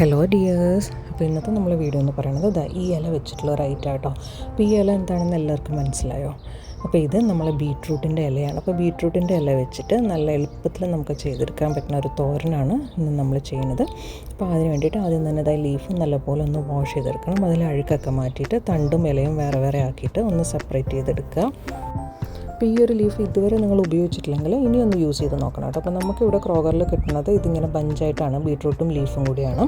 Hello dears. അപ്പോൾ ഇന്നത്തെ നമ്മളെ വീഡിയോ എന്ന് പറയുന്നത് ഈ ഇല വെച്ചിട്ടുള്ള ഒരു ഐറ്റം കേട്ടോ. അപ്പോൾ ഈ ഇല എന്താണെന്ന് എല്ലാവർക്കും മനസ്സിലായോ? അപ്പോൾ ഇത് നമ്മൾ ബീട്രൂട്ടിൻ്റെ ഇലയാണ്. അപ്പോൾ ബീട്രൂട്ടിൻ്റെ ഇല വെച്ചിട്ട് നല്ല എളുപ്പത്തിൽ നമുക്ക് ചെയ്തെടുക്കാൻ പറ്റുന്ന ഒരു തോരനാണ് ഇന്ന് നമ്മൾ ചെയ്യുന്നത്. അപ്പോൾ അതിന് വേണ്ടിയിട്ട് ആദ്യം തന്നെ ലീഫ് നല്ലപോലെ ഒന്ന് വാഷ് ചെയ്തെടുക്കണം. അതിൽ അഴുക്കൊക്കെ മാറ്റിയിട്ട് തണ്ടും ഇലയും വേറെ വേറെ ആക്കിയിട്ട് ഒന്ന് സെപ്പറേറ്റ് ചെയ്തെടുക്കുക. അപ്പോൾ ഈ ഒരു ലീഫ് ഇതുവരെ നിങ്ങൾ ഉപയോഗിച്ചിട്ടില്ലെങ്കിൽ ഇനിയൊന്ന് യൂസ് ചെയ്ത് നോക്കണം കേട്ടോ. അപ്പോൾ നമുക്കിവിടെ ക്രോഗറിൽ കിട്ടുന്നത് ഇതിങ്ങനെ ബഞ്ചായിട്ടാണ്, ബീട്രൂട്ടും ലീഫും കൂടിയാണ്.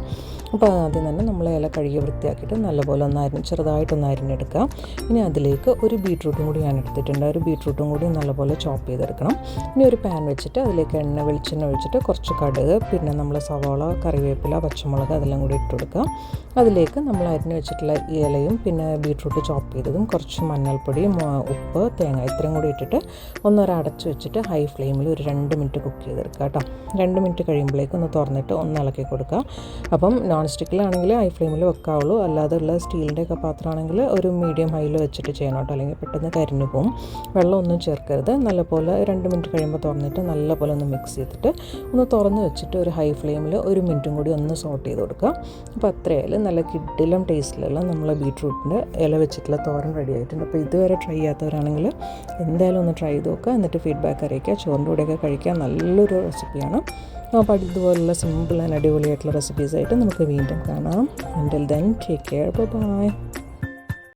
അപ്പോൾ ആദ്യം തന്നെ നമ്മൾ ഇല കഴുകി വൃത്തിയാക്കിയിട്ട് നല്ലപോലെ ഒന്ന് ചെറുതായിട്ടൊന്ന് അരിഞ്ഞെടുക്കുക. ഇനി അതിലേക്ക് ഒരു ബീട്രൂട്ടും കൂടി ഞാൻ എടുത്തിട്ടുണ്ട്. ഒരു ബീട്രൂട്ടും കൂടി നല്ലപോലെ ചോപ്പ് ചെയ്തെടുക്കണം. ഇനി ഒരു പാൻ വെച്ചിട്ട് അതിലേക്ക് വെളിച്ചെണ്ണ ഒഴിച്ചിട്ട് കുറച്ച് കടുക്, പിന്നെ നമ്മൾ സവാള, കറിവേപ്പില, പച്ചമുളക് അതെല്ലാം കൂടി ഇട്ട് കൊടുക്കുക. അതിലേക്ക് നമ്മൾ അരിഞ്ഞ് വെച്ചിട്ടുള്ള ഇലയും പിന്നെ ബീട്രൂട്ട് ചോപ്പ് ചെയ്തതും കുറച്ച് മഞ്ഞൾപ്പൊടിയും ഉപ്പ്, തേങ്ങ ഇത്രയും കൂടി ഇട്ടിട്ട് അടച്ച് വെച്ചിട്ട് ഹൈ ഫ്ലെയിമിൽ ഒരു 2 മിനിറ്റ് കുക്ക് ചെയ്തെടുക്കുക കേട്ടോ. 2 മിനിറ്റ് കഴിയുമ്പോഴേക്കും ഒന്ന് തുറന്നിട്ട് ഒന്ന് ഇളക്കി കൊടുക്കുക. അപ്പം നോൺ സ്റ്റിക്കിലാണെങ്കിൽ ഹൈ ഫ്ലെയിമിൽ വെക്കാവുള്ളൂ, അല്ലാതെ ഉള്ള സ്റ്റീലിൻ്റെ ഒക്കെ പാത്രമാണെങ്കിൽ ഒരു മീഡിയം ഹൈയിൽ വെച്ചിട്ട് ചെയ്യണം കേട്ടോ, അല്ലെങ്കിൽ പെട്ടെന്ന് കരിഞ്ഞു പോകും. വെള്ളമൊന്നും ചേർക്കരുത്. നല്ലപോലെ 2 മിനിറ്റ് കഴിയുമ്പോൾ തുറന്നിട്ട് നല്ലപോലെ ഒന്ന് മിക്സ് ചെയ്തിട്ട് ഒന്ന് തുറന്ന് വെച്ചിട്ട് ഒരു ഹൈ ഫ്ലെയിമിൽ 1 മിനിറ്റും കൂടി ഒന്ന് സോട്ട് ചെയ്ത് കൊടുക്കുക. അപ്പോൾ അത്രയായാലും നല്ല കിഡിലും ടേസ്റ്റിലുള്ള നമ്മൾ ബീട്രൂട്ടിൻ്റെ ഇല വെച്ചിട്ടുള്ള തോരൻ റെഡി ആയിട്ടുണ്ട്. അപ്പോൾ ഇതുവരെ ട്രൈ ചെയ്യാത്തവരാണെങ്കിൽ എന്തായാലും ഒന്ന് ട്രൈ ചെയ്ത് നോക്കുക. എന്നിട്ട് ഫീഡ്ബാക്ക് അറിയിക്കുക. ചോറിൻ്റെ കൂടെയൊക്കെ കഴിക്കാൻ നല്ലൊരു റെസിപ്പിയാണ്. അപ്പോൾ ഇതുപോലുള്ള സിമ്പിൾ ആൻഡ് അടിപൊളിയായിട്ടുള്ള റെസിപ്പീസായിട്ട് നമുക്ക് വീണ്ടും കാണാം. Until then, take care. Bye bye.